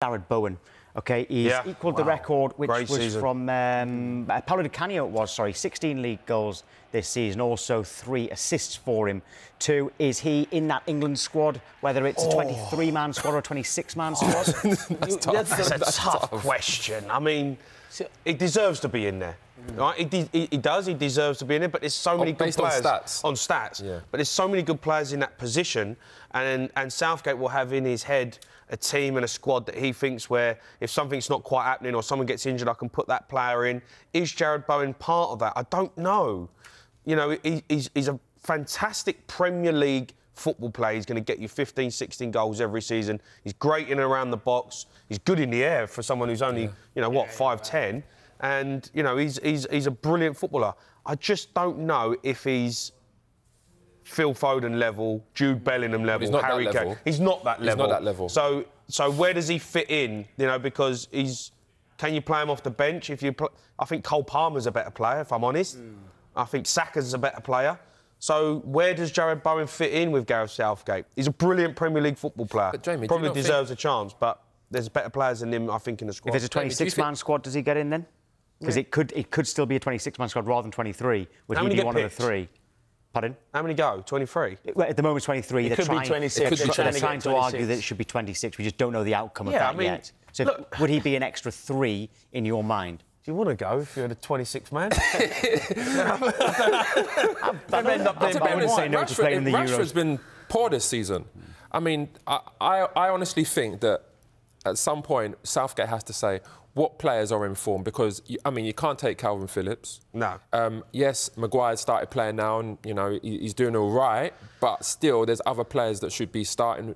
Jarrod Bowen. Okay, he's equalled the record, which was from Paulo Di Canio. It was 16 league goals this season, also 3 assists for him. 2, is he in that England squad, whether it's a 23-man squad or a 26-man squad? That's a tough question. I mean, he deserves to be in there. Right? He does. He deserves to be in it. But there's so many good players on stats. Yeah. But there's so many good players in that position, and Southgate will have in his head a team and a squad that he thinks where if something's not quite happening or someone gets injured, I can put that player in. Is Jarrod Bowen part of that? I don't know. You know, he's a fantastic Premier League football player. He's going to get you 15, 16 goals every season. He's great in and around the box. He's good in the air for someone who's only, you know, 5'10". And, you know, he's a brilliant footballer. I just don't know if he's Phil Foden level, Jude Bellingham level, Harry Kane. He's not that level. He's not that level. So where does he fit in? You know, because can you play him off the bench? I think Cole Palmer's a better player, if I'm honest. I think Saka's a better player. So where does Jarrod Bowen fit in with Gareth Southgate? He's a brilliant Premier League football player. But Jamie, probably deserves a chance, but there's better players than him, I think, in the squad. If it's a 26-man squad, does he get in then? Because it could still be a 26-man squad rather than 23. Would he be one of the 3? Pardon? How many go? 23? Well, at the moment, 23. It could be 26. They're trying to argue that it should be 26. We just don't know the outcome of that yet. So look, would he be an extra 3 in your mind? Do you want to go if you're the 26th man? Rashford's been poor this season. I mean, I honestly think that at some point Southgate has to say what players are in form, because I mean you can't take Calvin Phillips. No. Yes, Maguire's started playing now, and you know he's doing all right, but still there's other players that should be starting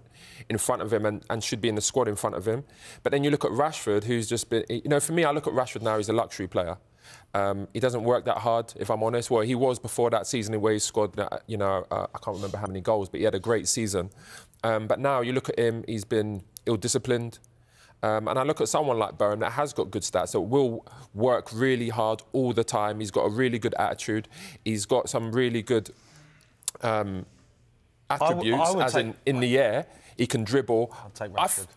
in front of him and should be in the squad in front of him. But then you look at Rashford, who's just been, you know, for me, I look at Rashford now, he's a luxury player. He doesn't work that hard, if I'm honest. Well, he was before that season where he scored, you know, I can't remember how many goals, but he had a great season. But now you look at him, he's been ill-disciplined. And I look at someone like Bowen that has got good stats, that will work really hard all the time. He's got a really good attitude. He's got some really good attributes, as in the air. He can dribble. I'll take Rashford.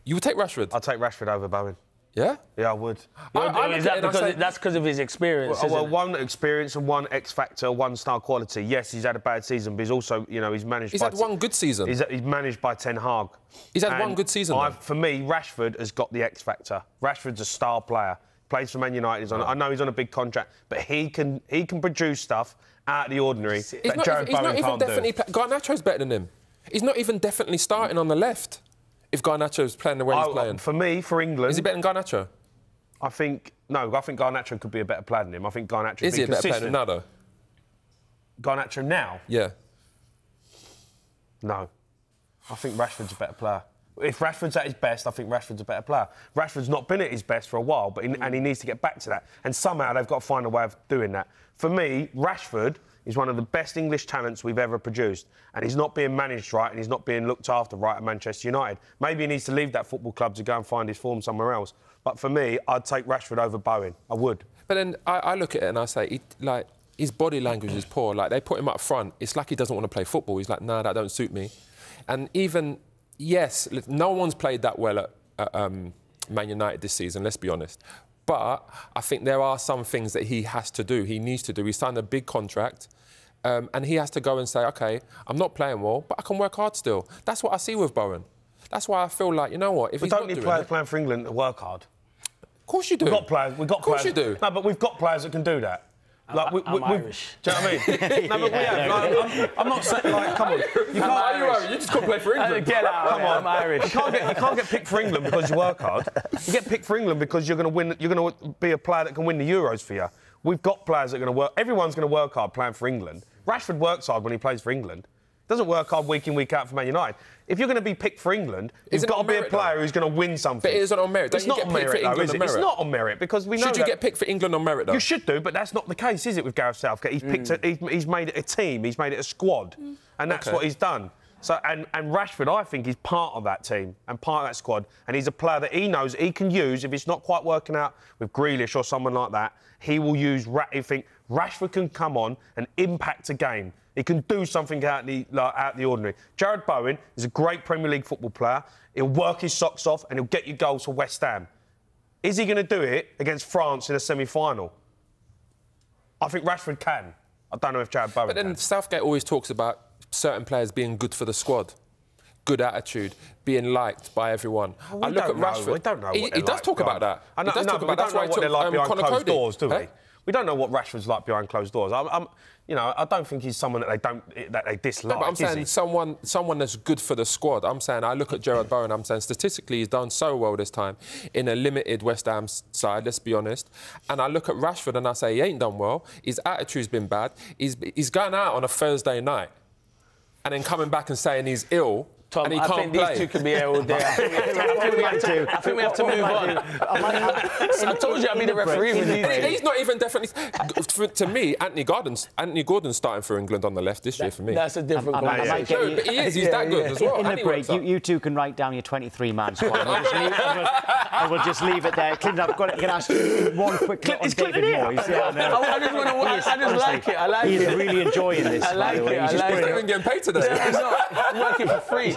You would take Rashford? I'll take Rashford over Bowen. Yeah? Yeah, I would. That's because of his experience? Well, one experience and one X factor, one star quality. Yes, he's had a bad season, but he's also, you know, he's managed. He's had one good season. He's managed by Ten Hag. He's had one good season. For me, Rashford has got the X factor. Rashford's a star player. Plays for Man United. I know he's on a big contract, but he can produce stuff out of the ordinary that Jarrod Bowen can't do. Garnacho's better than him. He's not even definitely starting on the left. If Garnacho's playing the way he's playing. For me, for England... Is he better than Garnacho? I think Garnacho could be a better player than him. I think Garnacho is he a better player than now, though? Garnacho now? Yeah. No. I think Rashford's a better player. If Rashford's at his best, I think Rashford's a better player. Rashford's not been at his best for a while, but and he needs to get back to that. And somehow they've got to find a way of doing that. For me, Rashford is one of the best English talents we've ever produced, and he's not being managed right and he's not being looked after right at Manchester United. Maybe he needs to leave that football club to go and find his form somewhere else. But for me, I'd take Rashford over Bowen. I would. But then I look at it and I say, his body language is poor. Like, they put him up front. It's like he doesn't want to play football. He's like, nah, that don't suit me. And even, yes, no one's played that well at Man United this season, let's be honest. But I think there are some things that he has to do, he needs to do. He signed a big contract, and he has to go and say, OK, I'm not playing well, but I can work hard still. That's what I see with Bowen. That's why I feel like, you know what, if he's not doing it... But don't need players playing for England to work hard? Of course you do. We've got players. Of course you do. No, but we've got players that can do that. Like, I'm Irish. Do you know what I mean? No, but we have. Like, I'm not saying, like, come on. You just can't play for England. Get out. Come on. I'm Irish. You can't get picked for England because you work hard. You get picked for England because you're going to win. You're going to be a player that can win the Euros for you. We've got players that are going to work. Everyone's going to work hard playing for England. Rashford works hard when he plays for England. Doesn't work hard week in, week out for Man United. If you're going to be picked for England, you've got to be a player who's going to win something. But it isn't on merit. It's not on merit, though, is it? It's not on merit because we know. Should you get picked for England on merit, though? You should do, but that's not the case, is it, with Gareth Southgate? He's made it a team. He's made it a squad, and that's what he's done. So, and Rashford, I think, is part of that team and part of that squad, and he's a player that he knows he can use if it's not quite working out with Grealish or someone like that. He will use. He think Rashford can come on and impact a game. He can do something out the ordinary. Jarrod Bowen is a great Premier League football player. He'll work his socks off and he'll get you goals for West Ham. Is he going to do it against France in a semi-final? I think Rashford can. I don't know if Jarrod Bowen But then can. Southgate always talks about certain players being good for the squad. Good attitude, being liked by everyone. I look at Rashford. We don't know. He does talk about that. He does talk about that's why what they're like behind closed doors, do we? We don't know what Rashford's like behind closed doors. You know, I don't think he's someone that they dislike. No, but I'm saying someone that's good for the squad. I'm saying I look at Jarrod Bowen. I'm saying statistically he's done so well this time in a limited West Ham side. Let's be honest. And I look at Rashford and I say he ain't done well. His attitude's been bad. He's gone out on a Thursday night and then coming back and saying he's ill. Tom, and he I can't think play. these two could be here all day. I think we have to move on. I told you I'd be the referee with you. He's not even definitely... To me, Anthony Gordon's starting for England on the left this year for me. That's a different conversation. No, but he is. He's that good as well. In the break, you two can write down your 23-man squad. I will just leave it there. Clinton, I've got to ask you one quick clip on David Moyes. I just want to watch. I just like it. I like it. He's really enjoying this, by the way. He's not even getting paid today. I'm working for free.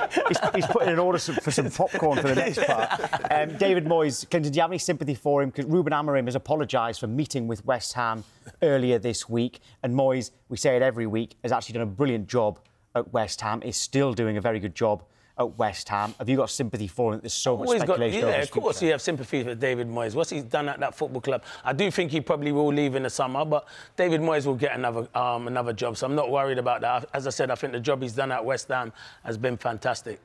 He's putting an order for some popcorn for the next part. David Moyes, Clinton, do you have any sympathy for him? Because Ruben Amorim has apologised for meeting with West Ham earlier this week. And Moyes, we say it every week, has actually done a brilliant job at West Ham, is still doing a very good job at West Ham. Have you got sympathy for him? There's so much speculation over his of course you have sympathy for David Moyes. What he's done at that football club, I do think he probably will leave in the summer, but David Moyes will get another job, so I'm not worried about that. As I said, I think the job he's done at West Ham has been fantastic.